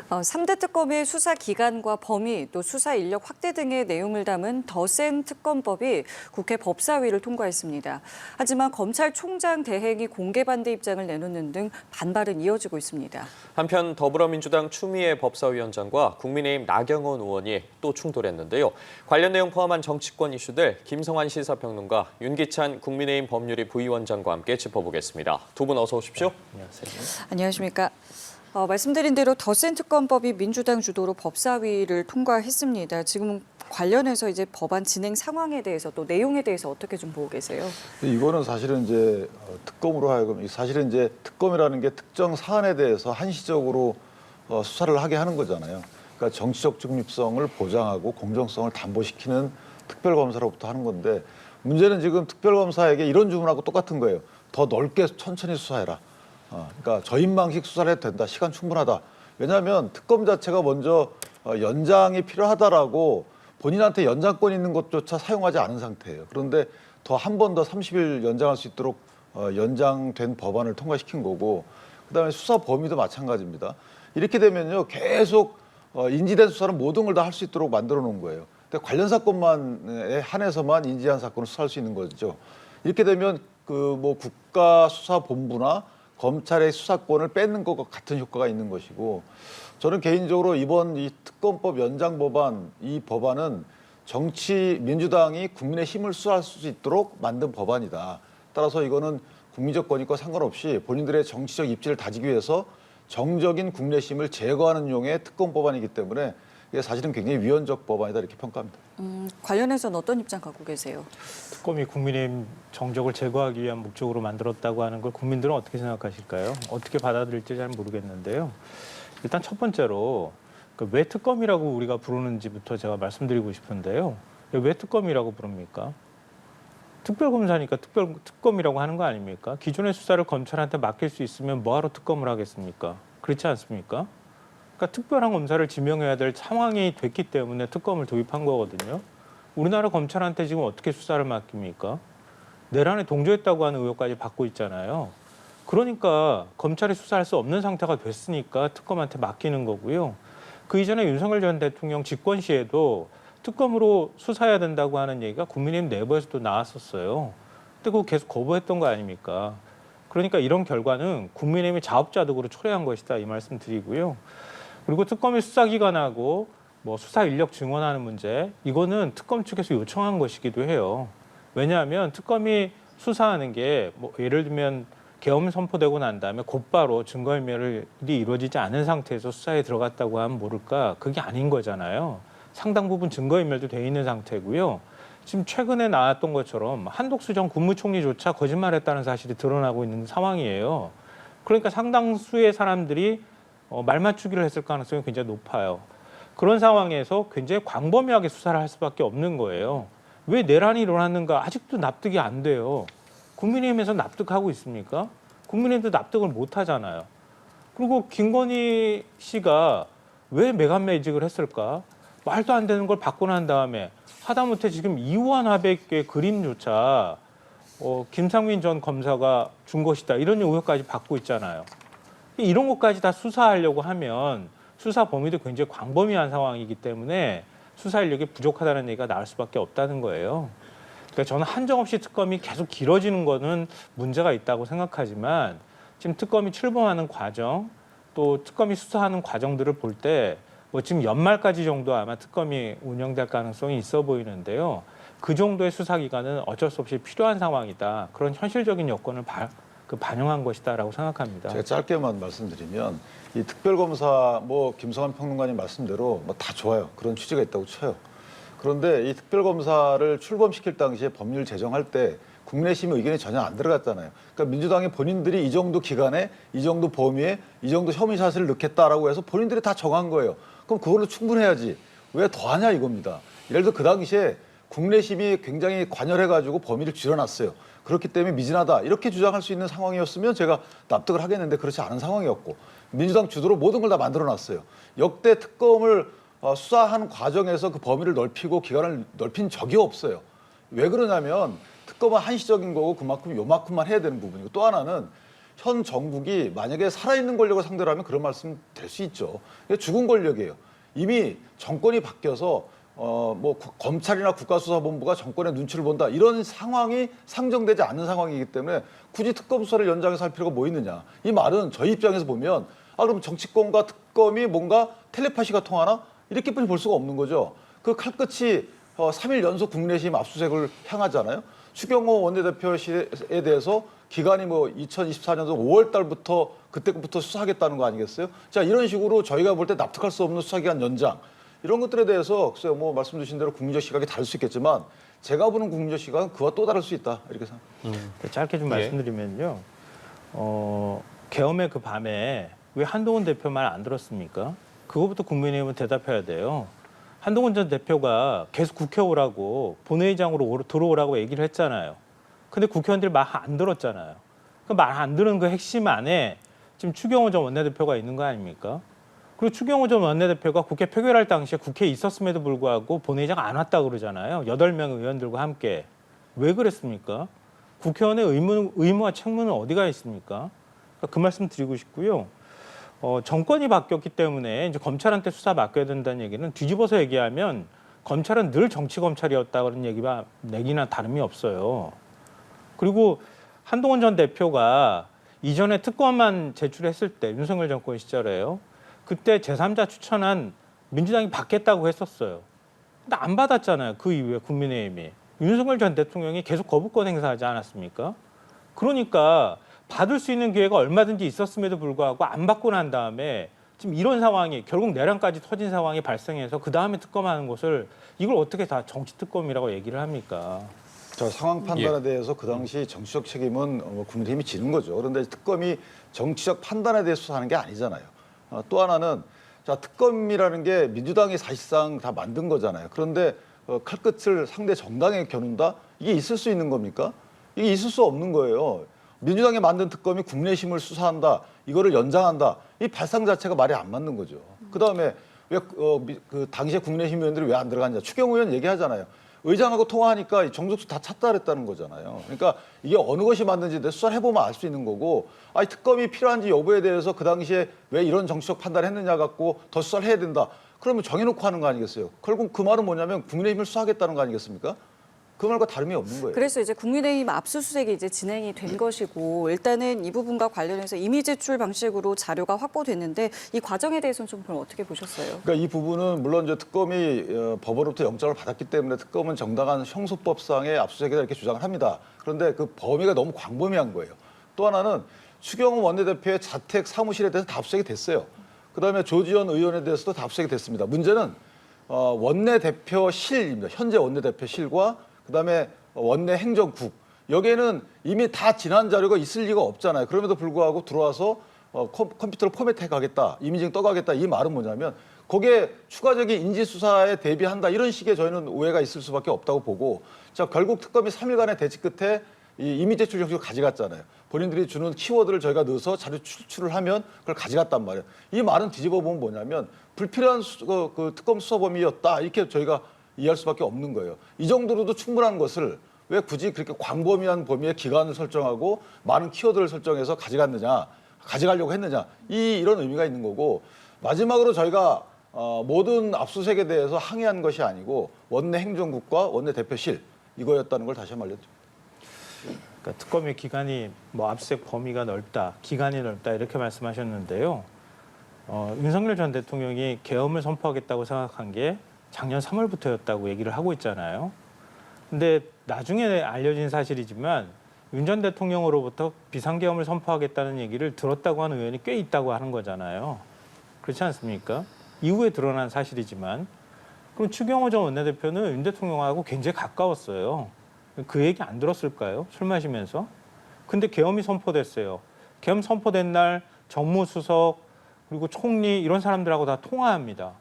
3대 특검의 수사 기간과 범위 또 수사 인력 확대 등의 내용을 담은 더 센 특검법이 국회 법사위를 통과했습니다. 하지만 검찰총장 대행이 공개 반대 입장을 내놓는 등 반발은 이어지고 있습니다. 한편 더불어민주당 추미애 법사위원장과 국민의힘 나경원 의원이 또 충돌했는데요. 관련 내용 포함한 정치권 이슈들 김성환 시사평론가, 윤기찬 국민의힘 법률위 부위원장과 함께 짚어보겠습니다. 두 분 어서 오십시오. 안녕하세요. 안녕하십니까. 말씀드린 대로 더 센 특검법이 민주당 주도로 법사위를 통과했습니다. 지금 관련해서 이제 법안 진행 상황에 대해서 또 내용에 대해서 어떻게 좀 보고 계세요? 이거는 사실은 이제 특검으로 하여금 사실은 이제 특검이라는 게 특정 사안에 대해서 한시적으로 수사를 하게 하는 거잖아요. 그러니까 정치적 중립성을 보장하고 공정성을 담보시키는 특별검사로부터 하는 건데, 문제는 지금 특별검사에게 이런 주문하고 똑같은 거예요. 더 넓게 천천히 수사해라. 그러니까 저인망식 수사를 해도 된다. 시간 충분하다. 왜냐하면 특검 자체가 먼저 연장이 필요하다라고 본인한테 연장권 있는 것조차 사용하지 않은 상태예요. 그런데 더 한 번 더 30일 연장할 수 있도록 연장된 법안을 통과시킨 거고, 그다음에 수사 범위도 마찬가지입니다. 이렇게 되면요, 계속 인지된 수사는 모든 걸 다 할 수 있도록 만들어 놓은 거예요. 그러니까 관련 사건만에 한해서만 인지한 사건을 수사할 수 있는 거죠. 이렇게 되면 그 뭐 국가수사본부나 검찰의 수사권을 뺏는 것과 같은 효과가 있는 것이고, 저는 개인적으로 이번 이 특검법 연장 법안, 이 법안은 민주당이 국민의 힘을 수사할 수 있도록 만든 법안이다. 따라서 이거는 국민적 권익과 상관없이 본인들의 정치적 입지를 다지기 위해서 정적인 국민의 힘을 제거하는 용의 특검 법안이기 때문에 이게 사실은 굉장히 위헌적 법안이다, 이렇게 평가합니다. 관련해서는 어떤 입장 갖고 계세요? 특검이 국민의힘 정적을 제거하기 위한 목적으로 만들었다고 하는 걸 국민들은 어떻게 생각하실까요? 어떻게 받아들일지 잘 모르겠는데요. 일단 첫 번째로 왜 특검이라고 우리가 부르는지부터 제가 말씀드리고 싶은데요. 왜 특검이라고 부릅니까? 특별검사니까 특검이라고 하는 거 아닙니까? 기존의 수사를 검찰한테 맡길 수 있으면 뭐하러 특검을 하겠습니까? 그렇지 않습니까? 그러니까 특별한 검사를 지명해야 될 상황이 됐기 때문에 특검을 도입한 거거든요. 우리나라 검찰한테 지금 어떻게 수사를 맡깁니까? 내란에 동조했다고 하는 의혹까지 받고 있잖아요. 그러니까 검찰이 수사할 수 없는 상태가 됐으니까 특검한테 맡기는 거고요. 그 이전에 윤석열 전 대통령 집권 시에도 특검으로 수사해야 된다고 하는 얘기가 국민의힘 내부에서도 나왔었어요. 근데 그거 계속 거부했던 거 아닙니까? 그러니까 이런 결과는 국민의힘이 자업자득으로 초래한 것이다, 이 말씀 드리고요. 그리고 특검이 수사기관하고 뭐 수사 인력 증원하는 문제, 이거는 특검 측에서 요청한 것이기도 해요. 왜냐하면 특검이 수사하는 게 뭐 예를 들면 계엄 선포되고 난 다음에 곧바로 증거인멸이 이루어지지 않은 상태에서 수사에 들어갔다고 하면 모를까, 그게 아닌 거잖아요. 상당 부분 증거인멸도 돼 있는 상태고요. 지금 최근에 나왔던 것처럼 한독수 전 국무총리조차 거짓말했다는 사실이 드러나고 있는 상황이에요. 그러니까 상당수의 사람들이 말 맞추기를 했을 가능성이 굉장히 높아요. 그런 상황에서 굉장히 광범위하게 수사를 할 수밖에 없는 거예요. 왜 내란이 일어났는가 아직도 납득이 안 돼요. 국민의힘에서 납득하고 있습니까? 국민의힘도 납득을 못 하잖아요. 그리고 김건희 씨가 왜 매간매직을 했을까? 말도 안 되는 걸 받고 난 다음에 하다못해 지금 이우한 화백의 그림조차 김상민 전 검사가 준 것이다, 이런 의혹까지 받고 있잖아요. 이런 것까지 다 수사하려고 하면 수사 범위도 굉장히 광범위한 상황이기 때문에 수사 인력이 부족하다는 얘기가 나올 수밖에 없다는 거예요. 그러니까 저는 한정없이 특검이 계속 길어지는 거는 문제가 있다고 생각하지만, 지금 특검이 출범하는 과정, 또 특검이 수사하는 과정들을 볼 때 뭐 지금 연말까지 정도 아마 특검이 운영될 가능성이 있어 보이는데요. 그 정도의 수사 기간은 어쩔 수 없이 필요한 상황이다, 그런 현실적인 여건을 반영한 것이다라고 생각합니다. 제가 짧게만 말씀드리면, 이 특별검사 뭐 김성환 평론가님 말씀대로 뭐 다 좋아요. 그런 취지가 있다고 쳐요. 그런데 이 특별검사를 출범시킬 당시에 법률 제정할 때 국민의힘 의견이 전혀 안 들어갔잖아요. 그러니까 민주당이 본인들이 이 정도 기간에, 이 정도 범위에, 이 정도 혐의 사실을 넣겠다라고 해서 본인들이 다 정한 거예요. 그럼 그걸로 충분해야지 왜 더하냐, 이겁니다. 예를 들어 그 당시에 국민의힘이 굉장히 관여해가지고 범위를 줄여놨어요. 그렇기 때문에 미진하다, 이렇게 주장할 수 있는 상황이었으면 제가 납득을 하겠는데 그렇지 않은 상황이었고, 민주당 주도로 모든 걸 다 만들어놨어요. 역대 특검을 수사하는 과정에서 그 범위를 넓히고 기간을 넓힌 적이 없어요. 왜 그러냐면 특검은 한시적인 거고 그만큼 요만큼만 해야 되는 부분이고, 또 하나는 현 정국이 만약에 살아있는 권력을 상대로 하면 그런 말씀 될 수 있죠. 이게 죽은 권력이에요. 이미 정권이 바뀌어서 검찰이나 국가수사본부가 정권의 눈치를 본다 이런 상황이 상정되지 않는 상황이기 때문에 굳이 특검 수사를 연장해서 할 필요가 뭐 있느냐. 이 말은 저희 입장에서 보면 그럼 정치권과 특검이 뭔가 텔레파시가 통하나 이렇게뿐이 볼 수가 없는 거죠. 그 칼끝이 3일 연속 국내심 압수수색을 향하잖아요. 추경호 원내대표에 대해서 기간이 2024년도 5월 달부터 그때부터 수사하겠다는 거 아니겠어요? 자, 이런 식으로 저희가 볼 때 납득할 수 없는 수사기간 연장 이런 것들에 대해서 글쎄요, 말씀 주신 대로 국민적 시각이 다를 수 있겠지만 제가 보는 국민적 시각은 그와 또 다를 수 있다 이렇게 생각합니다. 짧게 좀 말씀드리면요. 계엄의 그 밤에 왜 한동훈 대표 말 안 들었습니까? 그거부터 국민의힘은 대답해야 돼요. 한동훈 전 대표가 계속 국회 오라고 본회의장으로 들어오라고 얘기를 했잖아요. 근데 국회의원들이 말 안 들었잖아요. 그 말 안 들은 그 핵심 안에 지금 추경호 전 원내대표가 있는 거 아닙니까? 그리고 추경호 전 원내대표가 국회 표결할 당시에 국회에 있었음에도 불구하고 본회의장 안 왔다고 그러잖아요. 8명 의원들과 함께. 왜 그랬습니까? 국회의원의 의무와 책무는 어디가 있습니까? 그 말씀 드리고 싶고요. 정권이 바뀌었기 때문에 이제 검찰한테 수사 맡겨야 된다는 얘기는 뒤집어서 얘기하면 검찰은 늘 정치 검찰이었다 그런 얘기나 다름이 없어요. 그리고 한동훈 전 대표가 이전에 특검만 제출했을 때 윤석열 정권 시절에요. 그때 제3자 추천한 민주당이 받겠다고 했었어요. 근데 안 받았잖아요. 그 이후에 국민의힘이. 윤석열 전 대통령이 계속 거부권 행사하지 않았습니까? 그러니까 받을 수 있는 기회가 얼마든지 있었음에도 불구하고 안 받고 난 다음에 지금 이런 상황이 결국 내란까지 터진 상황이 발생해서 그 다음에 특검하는 것을 이걸 어떻게 다 정치 특검이라고 얘기를 합니까? 자, 상황 판단에 대해서 그 당시 정치적 책임은 국민의힘이 지는 거죠. 그런데 특검이 정치적 판단에 대해서 수사하는 게 아니잖아요. 또 하나는 자, 특검이라는 게 민주당이 사실상 다 만든 거잖아요. 그런데 칼끝을 상대 정당에 겨눈다? 이게 있을 수 있는 겁니까? 이게 있을 수 없는 거예요. 민주당이 만든 특검이 국내심을 수사한다, 이거를 연장한다, 이 발상 자체가 말이 안 맞는 거죠. 그다음에 왜 그 당시에 국내심 의원들이 왜 안 들어갔냐? 추경호 의원 얘기하잖아요. 의장하고 통화하니까 정족수 다 찾다 그랬다는 거잖아요. 그러니까 이게 어느 것이 맞는지 수사를 해보면 알 수 있는 거고, 특검이 필요한지 여부에 대해서 그 당시에 왜 이런 정치적 판단을 했느냐 갖고 더 수사를 해야 된다. 그러면 정해놓고 하는 거 아니겠어요? 결국 그 말은 뭐냐면 국민의힘을 수사하겠다는 거 아니겠습니까? 그 말과 다름이 없는 거예요. 그래서 이제 국민의힘 압수수색이 이제 진행이 된 것이고 일단은 이 부분과 관련해서 이미 제출 방식으로 자료가 확보됐는데 이 과정에 대해서는 좀 그럼 어떻게 보셨어요? 그러니까 이 부분은 물론 이제 특검이 법원으로부터 영장을 받았기 때문에 특검은 정당한 형소법상의 압수수색이다 이렇게 주장을 합니다. 그런데 그 범위가 너무 광범위한 거예요. 또 하나는 추경호 원내대표의 자택 사무실에 대해서 다 압수수색이 됐어요. 그다음에 조지현 의원에 대해서도 다 압수수색이 됐습니다. 문제는 원내대표실입니다. 현재 원내대표실과 그다음에 원내 행정국 여기에는 이미 다 지난 자료가 있을 리가 없잖아요. 그럼에도 불구하고 들어와서 컴퓨터를 포맷해 가겠다, 이미징 떠가겠다 이 말은 뭐냐면 거기에 추가적인 인지 수사에 대비한다 이런 식의 저희는 오해가 있을 수밖에 없다고 보고 자 결국 특검이 3일간의 대치 끝에 이 이미 제출 형식을 가져갔잖아요. 본인들이 주는 키워드를 저희가 넣어서 자료 추출을 하면 그걸 가져갔단 말이에요. 이 말은 뒤집어 보면 뭐냐면 불필요한 그 특검 수사 범위였다 이렇게 저희가 이해할 수밖에 없는 거예요. 이 정도로도 충분한 것을 왜 굳이 그렇게 광범위한 범위의 기간을 설정하고 많은 키워드를 설정해서 가져가려고 했느냐 이런 의미가 있는 거고 마지막으로 저희가 모든 압수수색에 대해서 항의한 것이 아니고 원내 행정국과 원내 대표실 이거였다는 걸 다시 한번 알려드립니다. 그러니까 특검의 기간이 압수수색 범위가 넓다, 기간이 넓다 이렇게 말씀하셨는데요. 윤석열 전 대통령이 계엄을 선포하겠다고 생각한 게 작년 3월부터였다고 얘기를 하고 있잖아요. 근데 나중에 알려진 사실이지만 윤 전 대통령으로부터 비상계엄을 선포하겠다는 얘기를 들었다고 하는 의원이 꽤 있다고 하는 거잖아요. 그렇지 않습니까? 이후에 드러난 사실이지만 그럼 추경호 전 원내대표는 윤 대통령하고 굉장히 가까웠어요. 그 얘기 안 들었을까요? 술 마시면서. 근데 계엄이 선포됐어요. 계엄 선포된 날 정무수석 그리고 총리 이런 사람들하고 다 통화합니다.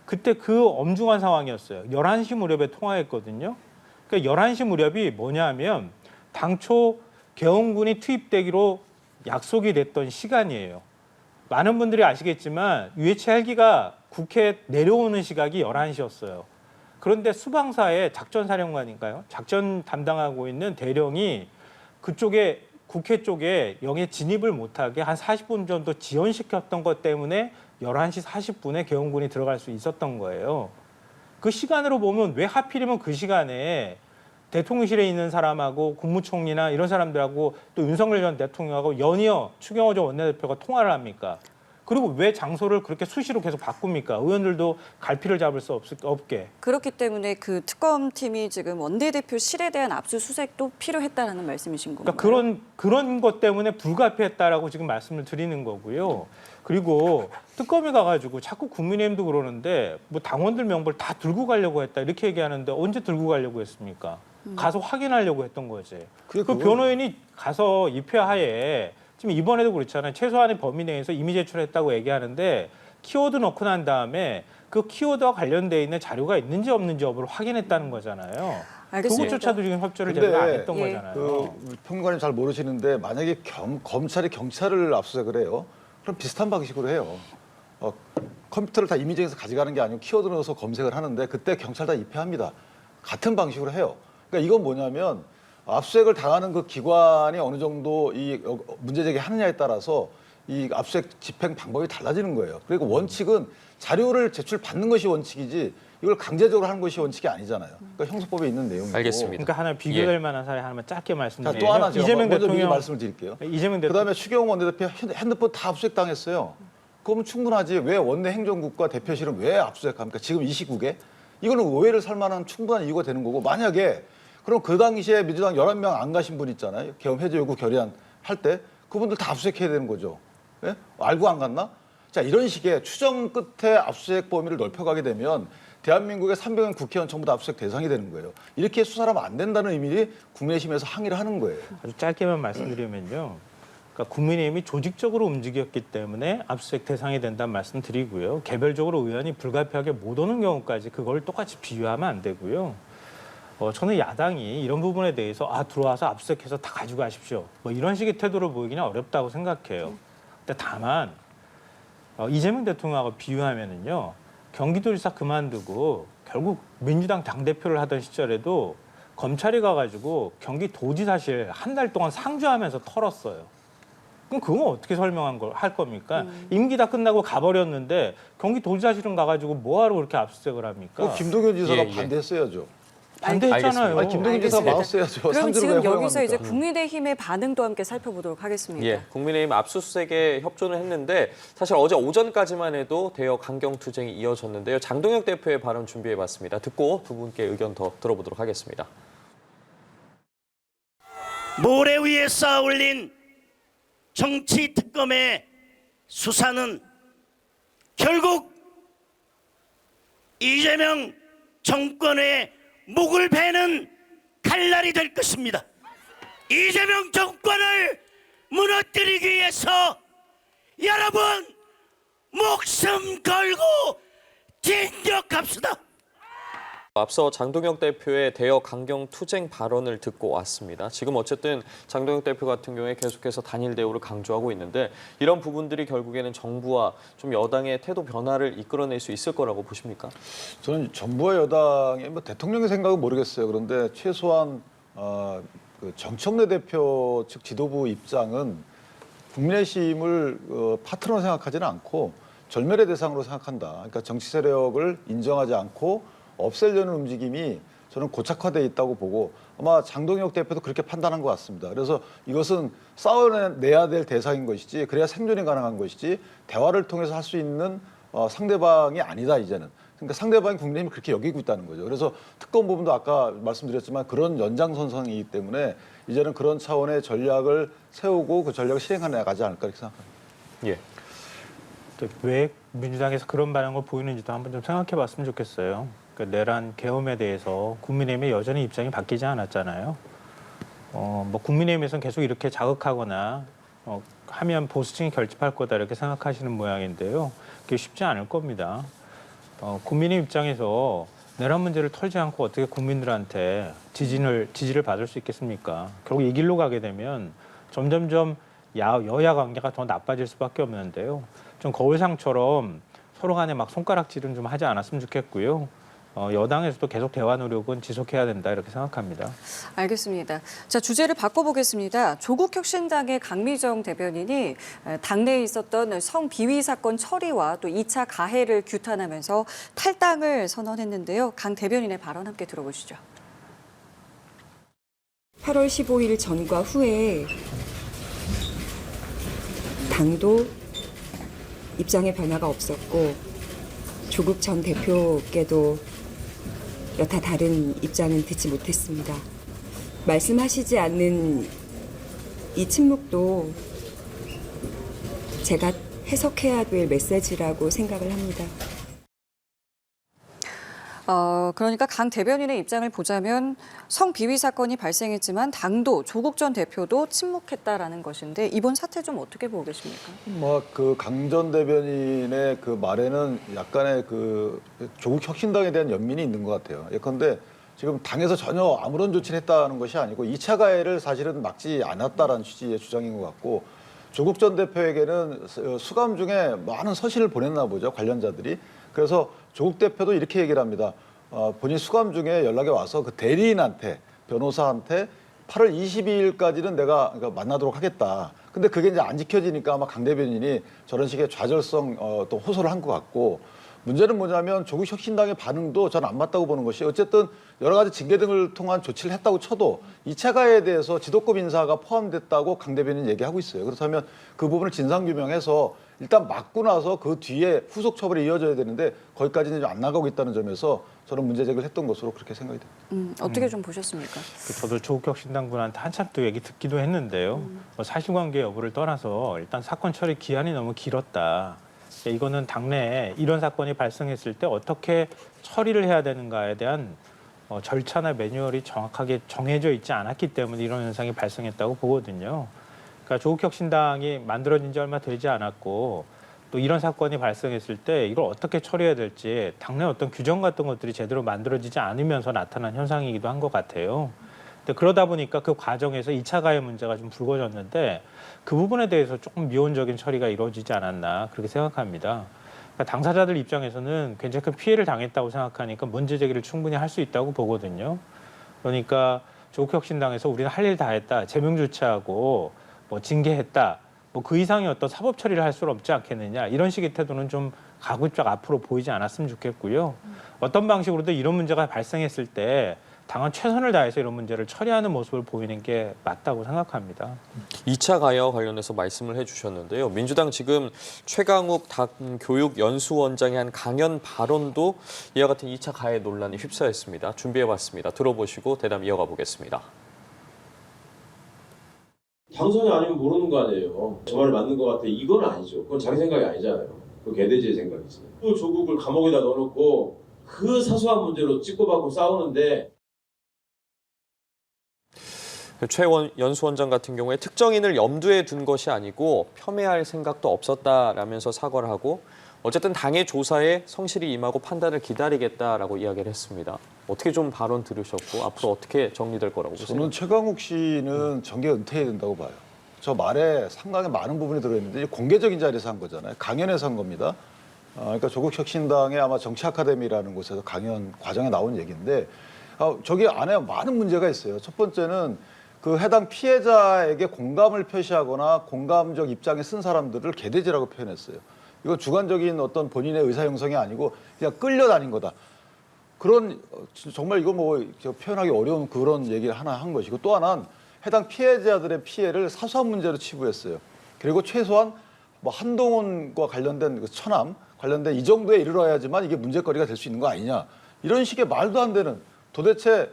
그때 그 엄중한 상황이었어요. 11시 무렵에 통화했거든요. 그러니까 11시 무렵이 뭐냐면 당초 계엄군이 투입되기로 약속이 됐던 시간이에요. 많은 분들이 아시겠지만 UH 헬기가 국회에 내려오는 시각이 11시였어요. 그런데 수방사의 작전사령관인가요? 작전 담당하고 있는 대령이 그쪽에 국회 쪽에 영에 진입을 못하게 한 40분 정도 지연시켰던 것 때문에 11시 40분에 계엄군이 들어갈 수 있었던 거예요. 그 시간으로 보면 왜 하필이면 그 시간에 대통령실에 있는 사람하고 국무총리나 이런 사람들하고 또 윤석열 전 대통령하고 연이어 추경호 전 원내대표가 통화를 합니까? 그리고 왜 장소를 그렇게 수시로 계속 바꿉니까? 의원들도 갈피를 잡을 수 없게. 그렇기 때문에 그 특검팀이 지금 원내대표실에 대한 압수수색도 필요했다는 말씀이신 건가요? 그러니까 그런 것 때문에 불가피했다라고 지금 말씀을 드리는 거고요. 그리고 특검이 가가지고 자꾸 국민의힘도 그러는데 뭐 당원들 명부를 다 들고 가려고 했다 이렇게 얘기하는데 언제 들고 가려고 했습니까? 가서 확인하려고 했던 거지. 그 변호인이 가서 입회하에 지금 이번에도 그렇잖아요. 최소한의 범위 내에서 이미 제출했다고 얘기하는데 키워드 넣고 난 다음에 그 키워드와 관련돼 있는 자료가 있는지 없는지 여부를 확인했다는 거잖아요. 알겠습니다. 그것조차도 지금 협조를 제대로 안 했던 예. 거잖아요. 평론가님 잘 모르시는데 만약에 검찰이 경찰을 압수수색을 해요. 그럼 비슷한 방식으로 해요. 컴퓨터를 다 이미징해서 가져가는 게 아니고 키워드 넣어서 검색을 하는데 그때 경찰 다 입회합니다. 같은 방식으로 해요. 그러니까 이건 뭐냐면 압수수색을 당하는 그 기관이 어느 정도 이 문제 제기하느냐에 따라서 이 압수수색 집행 방법이 달라지는 거예요. 그리고 원칙은 자료를 제출받는 것이 원칙이지 이걸 강제적으로 하는 것이 원칙이 아니잖아요. 그러니까 형사법에 있는 내용이고. 알겠습니다. 그러니까 하나 비교될 만한 사례 하나만 짧게 자, 말씀드리면 또 하나 제가 이재명 먼저 미리 대통령 말씀을 드릴게요. 이재명 대통령 그다음에 추경호 원내대표 핸드폰 다 압수수색 당했어요. 그러면 충분하지. 왜 원내 행정국과 대표실은 왜 압수수색합니까? 지금 이 시국에? 이거는 오해를 살 만한 충분한 이유가 되는 거고 만약에 그럼 그 당시에 민주당 11명 안 가신 분 있잖아요. 계엄 해제 요구 결의안 할 때 그분들 다 압수수색해야 되는 거죠. 예? 알고 안 갔나? 자, 이런 식의 추정 끝에 압수수색 범위를 넓혀가게 되면 대한민국의 300명 국회의원 전부 다 압수수색 대상이 되는 거예요. 이렇게 수사를 하면 안 된다는 의미로 국민의힘에서 항의를 하는 거예요. 아주 짧게만 말씀드리면요. 그러니까 국민의힘이 조직적으로 움직였기 때문에 압수수색 대상이 된다는 말씀 드리고요. 개별적으로 의원이 불가피하게 못 오는 경우까지 그걸 똑같이 비유하면 안 되고요. 저는 야당이 이런 부분에 대해서 들어와서 압수수색해서 다 가지고 가십시오. 뭐 이런 식의 태도를 보이기는 어렵다고 생각해요. 근데 다만 이재명 대통령하고 비유하면은요. 경기도지사 그만두고 결국 민주당 당대표를 하던 시절에도 검찰이 가가지고 경기도지사실 한 달 동안 상주하면서 털었어요. 그럼 그건 어떻게 할 겁니까? 임기 다 끝나고 가버렸는데 경기도지사실은 가가지고 뭐하러 그렇게 압수수색을 합니까? 김동연 지사가 예. 반대했어야죠. 반대했잖아요. 아니, 김동연 지사 알겠습니다. 막았어야죠. 그럼 상주를 지금 왜 여기서 허용합니까? 이제 국민의힘의 반응도 함께 살펴보도록 하겠습니다. 예, 국민의힘 압수수색에 협조는 했는데 사실 어제 오전까지만 해도 대여 강경 투쟁이 이어졌는데요. 장동혁 대표의 발언 준비해봤습니다. 듣고 두 분께 의견 더 들어보도록 하겠습니다. 모래 위에 쌓아 올린 정치 특검의 수사는 결국 이재명 정권의 목을 베는 칼날이 될 것입니다. 이재명 정권을 무너뜨리기 위해서 여러분 목숨 걸고 진격합시다. 앞서 장동혁 대표의 대여 강경 투쟁 발언을 듣고 왔습니다. 지금 어쨌든 장동혁 대표 같은 경우에 계속해서 단일 대우를 강조하고 있는데 이런 부분들이 결국에는 정부와 좀 여당의 태도 변화를 이끌어낼 수 있을 거라고 보십니까? 저는 정부와 여당의 뭐 대통령의 생각은 모르겠어요. 그런데 최소한 그 정청래 대표 측 지도부 입장은 국민의힘을 파트너로 생각하지는 않고 절멸의 대상으로 생각한다. 그러니까 정치 세력을 인정하지 않고 없애려는 움직임이 저는 고착화되어 있다고 보고 아마 장동혁 대표도 그렇게 판단한 것 같습니다. 그래서 이것은 싸워내야 될 대상인 것이지 그래야 생존이 가능한 것이지 대화를 통해서 할 수 있는 상대방이 아니다 이제는. 그러니까 상대방이 국민의힘이 그렇게 여기고 있다는 거죠. 그래서 특검 부분도 아까 말씀드렸지만 그런 연장선상이기 때문에 이제는 그런 차원의 전략을 세우고 그 전략을 실행해 나가지 않을까 이렇게 생각합니다. 예. 왜 민주당에서 그런 반응을 보이는지도 한번 좀 생각해 봤으면 좋겠어요. 그러니까 내란 계엄에 대해서 국민의힘의 여전히 입장이 바뀌지 않았잖아요. 뭐 국민의힘에서는 계속 이렇게 자극하거나 하면 보수층이 결집할 거다 이렇게 생각하시는 모양인데요. 그게 쉽지 않을 겁니다. 국민의 입장에서 내란 문제를 털지 않고 어떻게 국민들한테 지지를 받을 수 있겠습니까? 결국 이 길로 가게 되면 점점점 여야 관계가 더 나빠질 수밖에 없는데요. 좀 거울상처럼 서로 간에 막 손가락질은 좀 하지 않았으면 좋겠고요. 여당에서도 계속 대화 노력은 지속해야 된다 이렇게 생각합니다. 알겠습니다. 자, 주제를 바꿔보겠습니다. 조국혁신당의 강미정 대변인이 당내에 있었던 성비위 사건 처리와 또 2차 가해를 규탄하면서 탈당을 선언했는데요. 강 대변인의 발언 함께 들어보시죠. 8월 15일 전과 후에 당도 입장에 변화가 없었고 조국 전 대표께도 여타 다른 입장은 듣지 못했습니다. 말씀하시지 않는 이 침묵도 제가 해석해야 될 메시지라고 생각을 합니다. 그러니까 강 대변인의 입장을 보자면 성비위 사건이 발생했지만 당도 조국 전 대표도 침묵했다라는 것인데 이번 사태 좀 어떻게 보고 계십니까? 뭐 그 강 전 대변인의 그 말에는 약간의 그 조국 혁신당에 대한 연민이 있는 것 같아요. 예컨대 지금 당에서 전혀 아무런 조치를 했다는 것이 아니고 2차 가해를 사실은 막지 않았다라는 취지의 주장인 것 같고 조국 전 대표에게는 수감 중에 많은 서신을 보냈나 보죠, 관련자들이. 그래서 조국 대표도 이렇게 얘기를 합니다. 본인 수감 중에 연락이 와서 그 대리인한테, 변호사한테 8월 22일까지는 내가 만나도록 하겠다. 근데 그게 이제 안 지켜지니까 아마 강 대변인이 저런 식의 좌절성 또 호소를 한 것 같고, 문제는 뭐냐면 조국 혁신당의 반응도 저는 안 맞다고 보는 것이, 어쨌든 여러 가지 징계 등을 통한 조치를 했다고 쳐도 2차 가해에 대해서 지도급 인사가 포함됐다고 강 대변인은 얘기하고 있어요. 그렇다면 그 부분을 진상규명해서 일단 맞고 나서 그 뒤에 후속 처벌이 이어져야 되는데 거기까지는 안 나가고 있다는 점에서 저는 문제 제기를 했던 것으로 그렇게 생각이 됩니다. 어떻게 좀 보셨습니까? 저도 조국혁신당 분한테 한참 또 얘기 듣기도 했는데요. 사실관계 여부를 떠나서 일단 사건 처리 기한이 너무 길었다. 이거는 당내에 이런 사건이 발생했을 때 어떻게 처리를 해야 되는가에 대한 절차나 매뉴얼이 정확하게 정해져 있지 않았기 때문에 이런 현상이 발생했다고 보거든요. 그러니까 조국혁신당이 만들어진 지 얼마 되지 않았고 또 이런 사건이 발생했을 때 이걸 어떻게 처리해야 될지 당내 어떤 규정 같은 것들이 제대로 만들어지지 않으면서 나타난 현상이기도 한 것 같아요. 근데 그러다 보니까 그 과정에서 2차 가해 문제가 좀 불거졌는데 그 부분에 대해서 조금 미온적인 처리가 이루어지지 않았나 그렇게 생각합니다. 그러니까 당사자들 입장에서는 굉장히 큰 피해를 당했다고 생각하니까 문제 제기를 충분히 할 수 있다고 보거든요. 그러니까 조국혁신당에서 우리는 할 일 다 했다, 제명 조치하고 뭐 징계했다, 뭐 그 이상의 어떤 사법 처리를 할 수는 없지 않겠느냐, 이런 식의 태도는 좀 가급적 앞으로 보이지 않았으면 좋겠고요. 어떤 방식으로도 이런 문제가 발생했을 때 당은 최선을 다해서 이런 문제를 처리하는 모습을 보이는 게 맞다고 생각합니다. 2차 가해와 관련해서 말씀을 해주셨는데요. 민주당 지금 최강욱 당 교육연수원장의 한 강연 발언도 이와 같은 2차 가해 논란이 휩싸였습니다. 준비해봤습니다. 들어보시고 대담 이어가 보겠습니다. 당선이 아니면 모르는 거 아니에요. 저 말이 맞는 것 같아. 이건 아니죠. 그건 자기 생각이 아니잖아요. 그 개돼지의 생각이지. 또 조국을 감옥에다 넣어놓고 그 사소한 문제로 찍고받고 싸우는데, 최 연수원장 같은 경우에 특정인을 염두에 둔 것이 아니고 폄훼할 생각도 없었다라면서 사과를 하고 어쨌든 당의 조사에 성실히 임하고 판단을 기다리겠다라고 이야기를 했습니다. 어떻게 좀 발언 들으셨고 앞으로 어떻게 정리될 거라고 보세요? 저는 최강욱 씨는 정계 은퇴해야 된다고 봐요. 저 말에 상당히 많은 부분이 들어있는데 공개적인 자리에서 한 거잖아요. 강연에서 한 겁니다. 그러니까 조국혁신당의 아마 정치아카데미라는 곳에서 강연 과정에 나온 얘기인데 저기 안에 많은 문제가 있어요. 첫 번째는 그 해당 피해자에게 공감을 표시하거나 공감적 입장에 쓴 사람들을 개돼지라고 표현했어요. 이건 주관적인 어떤 본인의 의사 형성이 아니고 그냥 끌려다닌 거다. 그런 정말 이거 뭐 표현하기 어려운 그런 얘기를 하나 한 것이고, 또 하나는 해당 피해자들의 피해를 사소한 문제로 치부했어요. 그리고 최소한 뭐 한동훈과 관련된 그 처남 관련된 이 정도에 이르러야지만 이게 문제거리가 될 수 있는 거 아니냐, 이런 식의 말도 안 되는, 도대체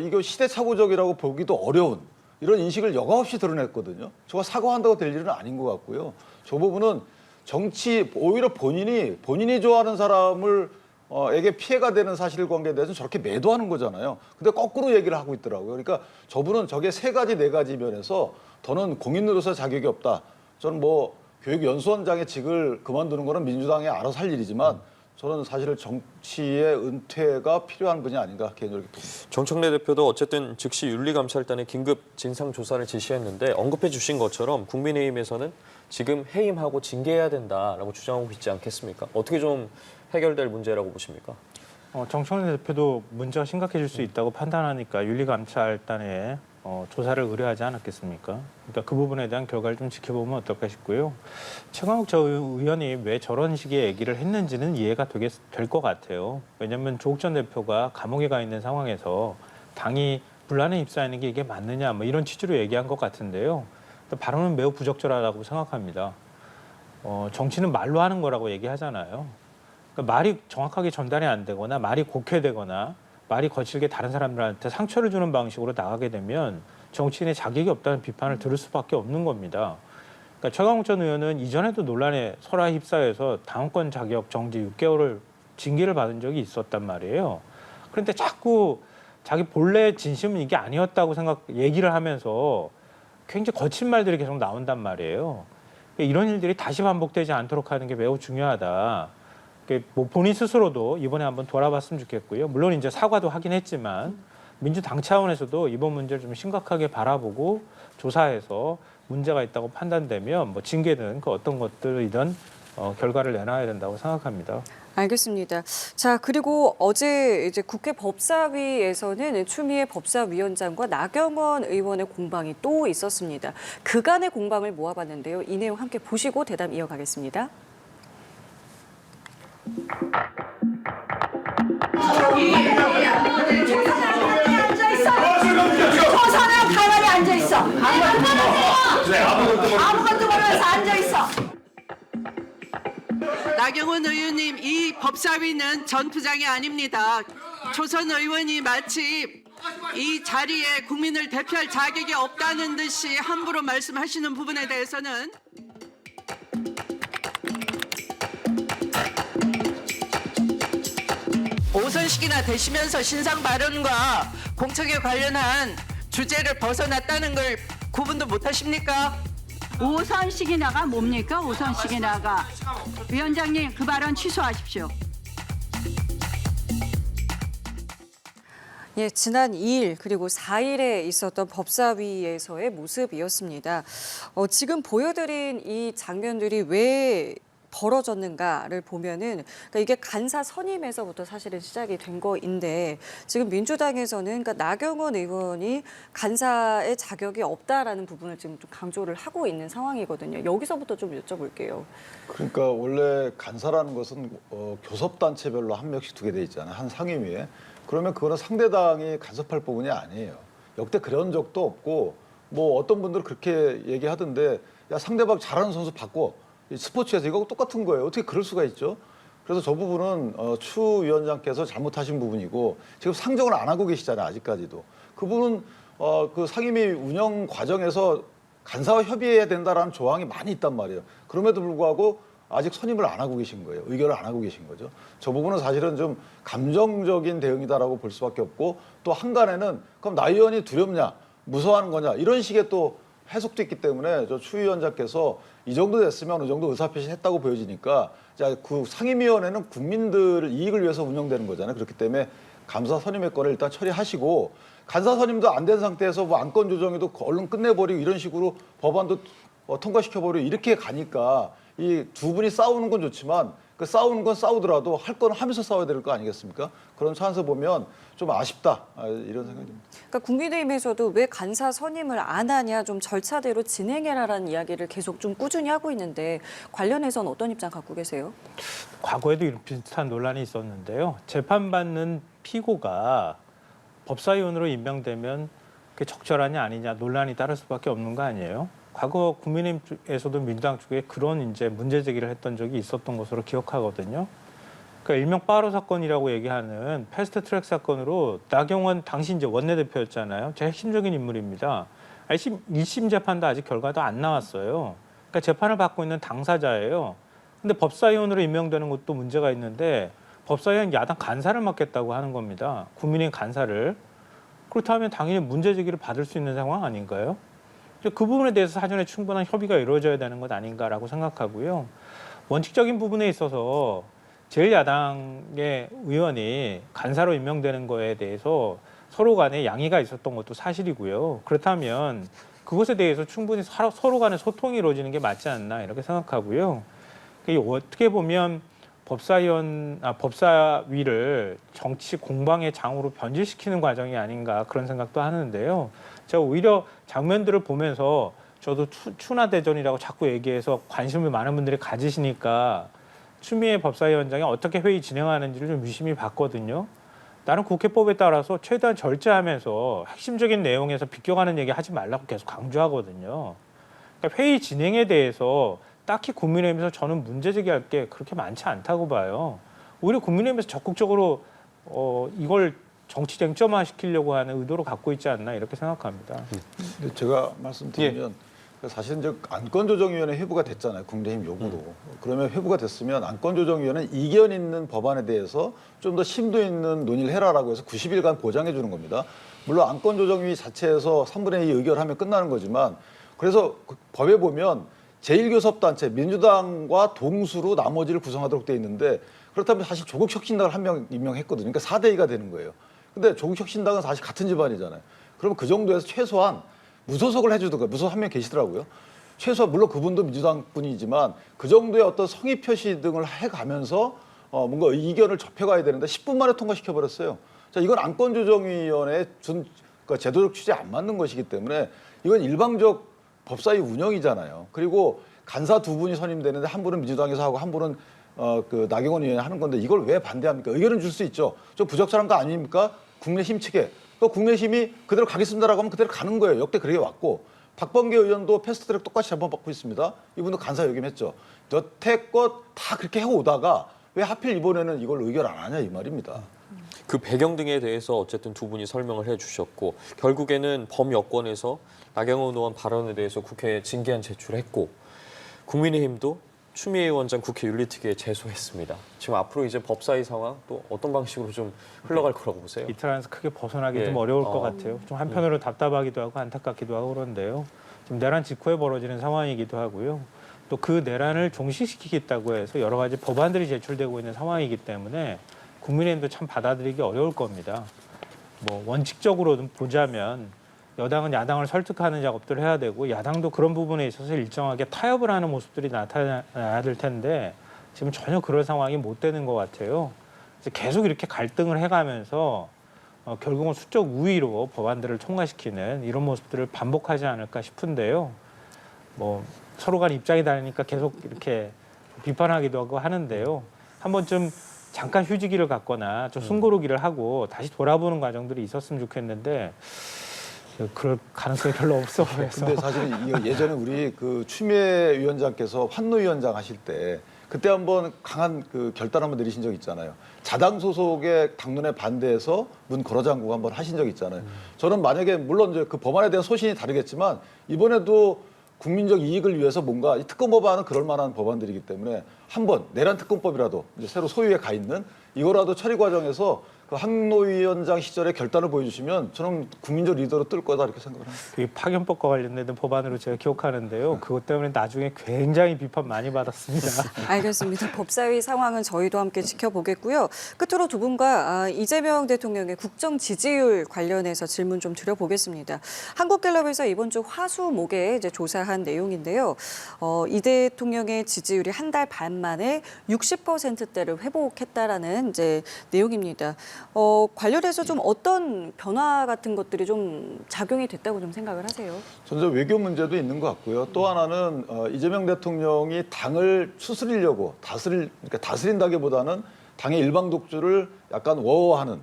이거 시대착오적이라고 보기도 어려운 이런 인식을 여과없이 드러냈거든요. 저거 사과한다고 될 일은 아닌 것 같고요. 저 부분은 오히려 본인이 좋아하는 사람을 에게 피해가 되는 사실관계에 대해서 저렇게 매도하는 거잖아요. 근데 거꾸로 얘기를 하고 있더라고요. 그러니까 저분은 저게 세 가지, 네 가지 면에서 더는 공인으로서 자격이 없다. 저는 뭐 교육연수원장의 직을 그만두는 거는 민주당이 알아서 할 일이지만 저는 사실 정치의 은퇴가 필요한 분이 아닌가 개인적으로 봅니다. 정청래 대표도 어쨌든 즉시 윤리감찰단에 긴급 진상조사를 지시했는데 언급해 주신 것처럼 국민의힘에서는 지금 해임하고 징계해야 된다라고 주장하고 있지 않겠습니까? 어떻게 좀 해결될 문제라고 보십니까? 정청래 대표도 문제가 심각해질 수 있다고 판단하니까 윤리감찰단에 조사를 의뢰하지 않았겠습니까? 그러니까 그 부분에 대한 결과를 좀 지켜보면 어떨까 싶고요. 최강욱 전 의원이 왜 저런 식의 얘기를 했는지는 이해가 될 것 같아요. 왜냐하면 조국 전 대표가 감옥에 가 있는 상황에서 당이 분란에 입사하는 게 이게 맞느냐 뭐 이런 취지로 얘기한 것 같은데요. 발언은 매우 부적절하다고 생각합니다. 정치는 말로 하는 거라고 얘기하잖아요. 그러니까 말이 정확하게 전달이 안 되거나 말이 곡해되거나 말이 거칠게 다른 사람들한테 상처를 주는 방식으로 나가게 되면 정치인의 자격이 없다는 비판을 들을 수밖에 없는 겁니다. 그러니까 최강욱 전 의원은 이전에도 논란에 설화 휩싸여서 당원권 자격 정지 6개월을 징계를 받은 적이 있었단 말이에요. 그런데 자꾸 자기 본래 진심은 이게 아니었다고 얘기를 하면서 굉장히 거친 말들이 계속 나온단 말이에요. 그러니까 이런 일들이 다시 반복되지 않도록 하는 게 매우 중요하다. 뭐 본인 스스로도 이번에 한번 돌아봤으면 좋겠고요. 물론 이제 사과도 하긴 했지만 민주당 차원에서도 이번 문제를 좀 심각하게 바라보고 조사해서 문제가 있다고 판단되면 뭐 징계든 그 어떤 것들이든 결과를 내놔야 된다고 생각합니다. 알겠습니다. 자, 그리고 어제 이제 국회 법사위에서는 추미애 법사위원장과 나경원 의원의 공방이 또 있었습니다. 그간의 공방을 모아봤는데요. 이 내용 함께 보시고 대담 이어가겠습니다. 조선은 가만히 앉아 있어. 아무것도 모르면서 앉아 있어. 나경원 의원님, 이 법사위는 전투장이 아닙니다. 초선 의원이 마치 이 자리에 국민을 대표할 자격이 없다는 듯이 함부로 말씀하시는 부분에 대해서는 오선식이나 되시면서 신상 발언과 공청회 관련한 주제를 벗어났다는 걸 구분도 못하십니까? 오선식이나가 뭡니까? 오선식이나가. 위원장님, 그 발언 취소하십시오. 예, 지난 2일 그리고 4일에 있었던 법사위에서의 모습이었습니다. 지금 보여드린 이 장면들이 왜 벌어졌는가를 보면은 그러니까 이게 간사 선임에서부터 사실은 시작이 된 거인데 지금 민주당에서는 그러니까 나경원 의원이 간사의 자격이 없다라는 부분을 지금 좀 강조를 하고 있는 상황이거든요. 여기서부터 좀 여쭤볼게요. 그러니까 원래 간사라는 것은 교섭단체별로 한 명씩 두게 돼 있잖아요. 한 상임위에. 그러면 그거는 상대당이 간섭할 부분이 아니에요. 역대 그런 적도 없고 뭐 어떤 분들은 그렇게 얘기하던데 야 상대방 잘하는 선수 바꿔. 스포츠에서 이거 똑같은 거예요. 어떻게 그럴 수가 있죠? 그래서 저 부분은 추 위원장께서 잘못하신 부분이고 지금 상정을 안 하고 계시잖아요. 아직까지도. 그 부분은 그 상임위 운영 과정에서 간사와 협의해야 된다라는 조항이 많이 있단 말이에요. 그럼에도 불구하고 아직 선임을 안 하고 계신 거예요. 의결을 안 하고 계신 거죠. 저 부분은 사실은 좀 감정적인 대응이다라고 볼 수밖에 없고 또 한간에는 그럼 나 의원이 두렵냐, 무서워하는 거냐 이런 식의 또 해석도 있기 때문에 저 추 위원장께서 이 정도 됐으면 어느 정도 의사표시했다고 보여지니까 자, 그 상임위원회는 국민들 이익을 위해서 운영되는 거잖아요. 그렇기 때문에 감사 선임의 건을 일단 처리하시고 간사 선임도 안 된 상태에서 뭐 안건 조정에도 얼른 끝내버리고 이런 식으로 법안도 통과시켜버리고 이렇게 가니까 이 두 분이 싸우는 건 좋지만 그 싸우는 건 싸우더라도 할 건 하면서 싸워야 될 거 아니겠습니까? 그런 차원에서 보면 좀 아쉽다 이런 생각이 듭니다. 그러니까 국민의힘에서도 왜 간사 선임을 안 하냐, 좀 절차대로 진행해라라는 이야기를 계속 좀 꾸준히 하고 있는데 관련해서는 어떤 입장 갖고 계세요? 과거에도 이런 비슷한 논란이 있었는데요. 재판받는 피고가 법사위원으로 임명되면 그게 적절하냐 아니냐 논란이 따를 수밖에 없는 거 아니에요? 과거 국민의힘에서도 민주당 쪽에 그런 이제 문제 제기를 했던 적이 있었던 것으로 기억하거든요. 그러니까 일명 빠로 사건이라고 얘기하는 패스트트랙 사건으로 나경원 당시 이제 원내대표였잖아요. 제일 핵심적인 인물입니다. 1심 재판도 아직 결과도 안 나왔어요. 그러니까 재판을 받고 있는 당사자예요. 근데 법사위원으로 임명되는 것도 문제가 있는데 법사위원 야당 간사를 맡겠다고 하는 겁니다. 국민의힘 간사를. 그렇다면 당연히 문제 제기를 받을 수 있는 상황 아닌가요? 그 부분에 대해서 사전에 충분한 협의가 이루어져야 되는 것 아닌가라고 생각하고요. 원칙적인 부분에 있어서 제1야당의 의원이 간사로 임명되는 거에 대해서 서로 간에 양해가 있었던 것도 사실이고요. 그렇다면 그것에 대해서 충분히 서로 간에 소통이 이루어지는 게 맞지 않나 이렇게 생각하고요. 어떻게 보면 법사위를 정치 공방의 장으로 변질시키는 과정이 아닌가 그런 생각도 하는데요. 제가 오히려 장면들을 보면서 저도 추나대전이라고 자꾸 얘기해서 관심을 많은 분들이 가지시니까 추미애 법사위원장이 어떻게 회의 진행하는지를 좀 유심히 봤거든요. 나는 국회법에 따라서 최대한 절제하면서 핵심적인 내용에서 비껴가는 얘기 하지 말라고 계속 강조하거든요. 그러니까 회의 진행에 대해서 딱히 국민의힘에서 저는 문제 제기할 게 그렇게 많지 않다고 봐요. 오히려 국민의힘에서 적극적으로 이걸 정치 쟁점화 시키려고 하는 의도로 갖고 있지 않나 이렇게 생각합니다. 근데 제가 말씀드리면 사실은 이제 안건조정위원회 회부가 됐잖아요. 국민의힘 요구로. 그러면 회부가 됐으면 안건조정위원회는 이견 있는 법안에 대해서 좀 더 심도 있는 논의를 해라라고 해서 90일간 보장해 주는 겁니다. 물론 안건조정위 자체에서 3분의 2 의결하면 끝나는 거지만 그래서 그 법에 보면 제1교섭단체 민주당과 동수로 나머지를 구성하도록 돼 있는데 그렇다면 사실 조국혁신당을 한 명 임명했거든요. 그러니까 4대 2가 되는 거예요. 근데 조국혁신당은 사실 같은 집안이잖아요. 그러면 그 정도에서 최소한 무소속을 해주든가, 무소속 한 명 계시더라고요. 최소한 물론 그분도 민주당 분이지만 그 정도의 어떤 성의 표시 등을 해가면서 뭔가 의견을 접해가야 되는데 10분 만에 통과시켜버렸어요. 자, 이건 안건조정위원회의 그러니까 제도적 취지에 안 맞는 것이기 때문에 이건 일방적 법사위 운영이잖아요. 그리고 간사 두 분이 선임되는데 한 분은 민주당에서 하고 한 분은 그 나경원 의원이 하는 건데 이걸 왜 반대합니까? 의견은 줄 수 있죠. 좀 부적절한 거 아닙니까? 국민의힘 측에. 또 국민의힘이 그대로 가겠습니다라고 하면 그대로 가는 거예요. 역대 그렇게 왔고. 박범계 의원도 패스트트랙 똑같이 재판받고 있습니다. 이분도 간사 역임했죠. 여태껏 다 그렇게 해오다가 왜 하필 이번에는 이걸 의결 안 하냐 이 말입니다. 그 배경 등에 대해서 어쨌든 두 분이 설명을 해주셨고 결국에는 범여권에서 나경원 의원 발언에 대해서 국회에 징계안 제출했고 국민의힘도 추미애 위원장 국회 윤리특위에 제소했습니다. 지금 앞으로 이제 법사위 상황 또 어떤 방식으로 좀 흘러갈 거라고 보세요? 이틀 안에서 크게 벗어나기 예. 좀 어려울 것 같아요. 좀 한편으로 답답하기도 하고 안타깝기도 하고 그런데요. 지금 내란 직후에 벌어지는 상황이기도 하고요. 또 그 내란을 종식시키겠다고 해서 여러 가지 법안들이 제출되고 있는 상황이기 때문에 국민의힘도 참 받아들이기 어려울 겁니다. 뭐 원칙적으로 보자면 여당은 야당을 설득하는 작업들을 해야 되고 야당도 그런 부분에 있어서 일정하게 타협을 하는 모습들이 나타나야 될 텐데 지금 전혀 그런 상황이 못 되는 것 같아요. 이제 계속 이렇게 갈등을 해가면서 결국은 수적 우위로 법안들을 통과시키는 이런 모습들을 반복하지 않을까 싶은데요. 뭐 서로 간 입장이 다르니까 계속 이렇게 비판하기도 하고 하는데요. 한 번쯤 잠깐 휴지기를 갖거나 좀 숨고르기를 하고 다시 돌아보는 과정들이 있었으면 좋겠는데 그럴 가능성이 별로 없어 보여서. 근데 사실 예전에 우리 그 추미애 위원장께서 환노위원장 하실 때 그때 한번 강한 그 결단 한번 내리신 적 있잖아요. 자당 소속의 당론에 반대해서 문 걸어잠그고 한번 하신 적 있잖아요. 저는 만약에 물론 이제 그 법안에 대한 소신이 다르겠지만 이번에도 국민적 이익을 위해서 뭔가 이 특검 법안은 그럴 만한 법안들이기 때문에 한번 내란 특검법이라도 이제 새로 소유에 가 있는 이거라도 처리 과정에서 그 항노위원장 시절에 결단을 보여주시면 저는 국민적 리더로 뜰 거다 이렇게 생각을 합니다. 그 파견법과 관련된 법안으로 제가 기억하는데요. 그것 때문에 나중에 굉장히 비판 많이 받았습니다. 알겠습니다. 법사위 상황은 저희도 함께 지켜보겠고요. 끝으로 두 분과 이재명 대통령의 국정 지지율 관련해서 질문 좀 드려보겠습니다. 한국갤럽에서 이번 주 화수목에 이제 조사한 내용인데요. 이 대통령의 지지율이 한 달 반 만에 60%대를 회복했다라는 이제 내용입니다. 관련해서 좀 어떤 변화 같은 것들이 좀 작용이 됐다고 좀 생각을 하세요? 저는 외교 문제도 있는 것 같고요. 또 하나는 이재명 대통령이 당을 추스리려고 그러니까 다스린다기보다는 당의 일방 독주를 약간 워워하는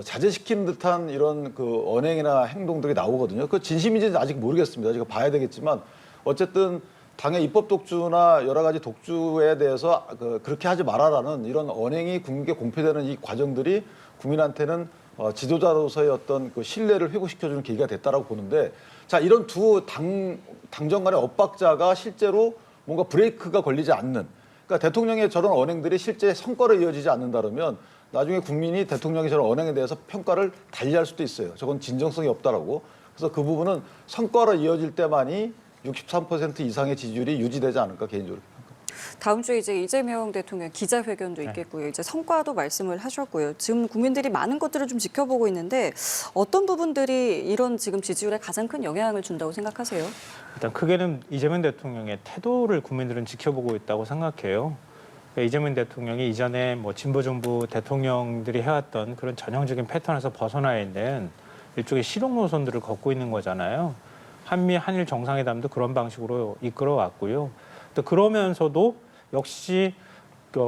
자제시키는 듯한 이런 그 언행이나 행동들이 나오거든요. 그 진심인지는 아직 모르겠습니다. 제가 봐야 되겠지만 어쨌든 당의 입법 독주나 여러 가지 독주에 대해서 그렇게 하지 말아라는 이런 언행이 국민께 공표되는 이 과정들이 국민한테는 지도자로서의 어떤 그 신뢰를 회복시켜주는 계기가 됐다라고 보는데 자 이런 두 당정 간의 엇박자가 실제로 뭔가 브레이크가 걸리지 않는 그러니까 대통령의 저런 언행들이 실제 성과로 이어지지 않는다면 나중에 국민이 대통령의 저런 언행에 대해서 평가를 달리할 수도 있어요. 저건 진정성이 없다라고. 그래서 그 부분은 성과로 이어질 때만이 63% 이상의 지지율이 유지되지 않을까 개인적으로. 다음 주에 이제 이재명 대통령 기자회견도 있겠고요. 이제 성과도 말씀을 하셨고요. 지금 국민들이 많은 것들을 좀 지켜보고 있는데 어떤 부분들이 이런 지금 지지율에 가장 큰 영향을 준다고 생각하세요? 일단 크게는 이재명 대통령의 태도를 국민들은 지켜보고 있다고 생각해요. 이재명 대통령이 이전에 뭐 진보 정부 대통령들이 해왔던 그런 전형적인 패턴에서 벗어나 있는 일종의 실용 노선들을 걷고 있는 거잖아요. 한미 한일 정상회담도 그런 방식으로 이끌어왔고요. 또 그러면서도 역시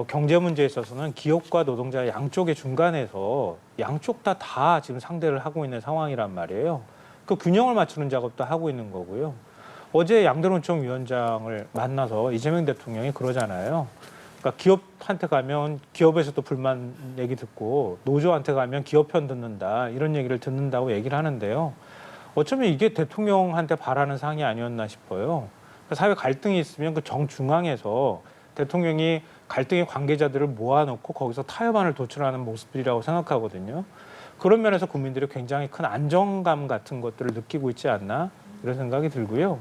경제 문제에 있어서는 기업과 노동자 양쪽의 중간에서 양쪽 다 지금 상대를 하고 있는 상황이란 말이에요. 그 균형을 맞추는 작업도 하고 있는 거고요. 어제 양대론총 위원장을 만나서 이재명 대통령이 그러잖아요. 그러니까 기업한테 가면 기업에서도 불만 얘기 듣고 노조한테 가면 기업 편 듣는다 이런 얘기를 듣는다고 얘기를 하는데요. 어쩌면 이게 대통령한테 바라는 사항이 아니었나 싶어요. 그러니까 사회 갈등이 있으면 그 정중앙에서 대통령이 갈등의 관계자들을 모아놓고 거기서 타협안을 도출하는 모습이라고 생각하거든요. 그런 면에서 국민들이 굉장히 큰 안정감 같은 것들을 느끼고 있지 않나 이런 생각이 들고요.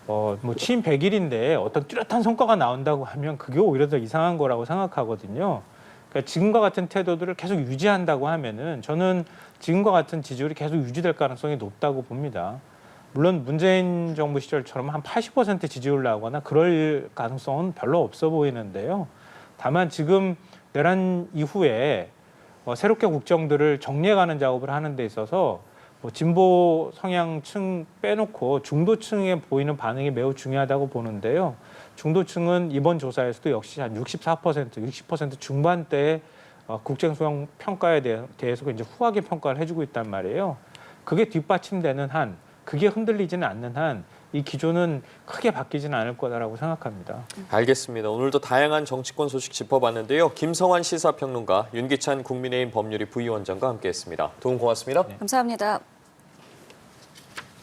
뭐 취임 100일인데 어떤 뚜렷한 성과가 나온다고 하면 그게 오히려 더 이상한 거라고 생각하거든요. 그러니까 지금과 같은 태도들을 계속 유지한다고 하면은 저는 지금과 같은 지지율이 계속 유지될 가능성이 높다고 봅니다. 물론 문재인 정부 시절처럼 한 80% 지지율 나오거나 그럴 가능성은 별로 없어 보이는데요. 다만 지금 내란 이후에 새롭게 국정들을 정리해가는 작업을 하는 데 있어서 뭐 진보 성향층 빼놓고 중도층에 보이는 반응이 매우 중요하다고 보는데요. 중도층은 이번 조사에서도 역시 한 64%, 60% 중반대의 국정수행 평가에 대해서 이제 후하게 평가를 해주고 있단 말이에요. 그게 뒷받침되는 한, 그게 흔들리지는 않는 한 이 기조는 크게 바뀌지는 않을 거다라고 생각합니다. 알겠습니다. 오늘도 다양한 정치권 소식 짚어봤는데요. 김성환 시사평론가, 윤기찬 국민의힘 법률위 부위원장과 함께했습니다. 두 분 고맙습니다. 감사합니다.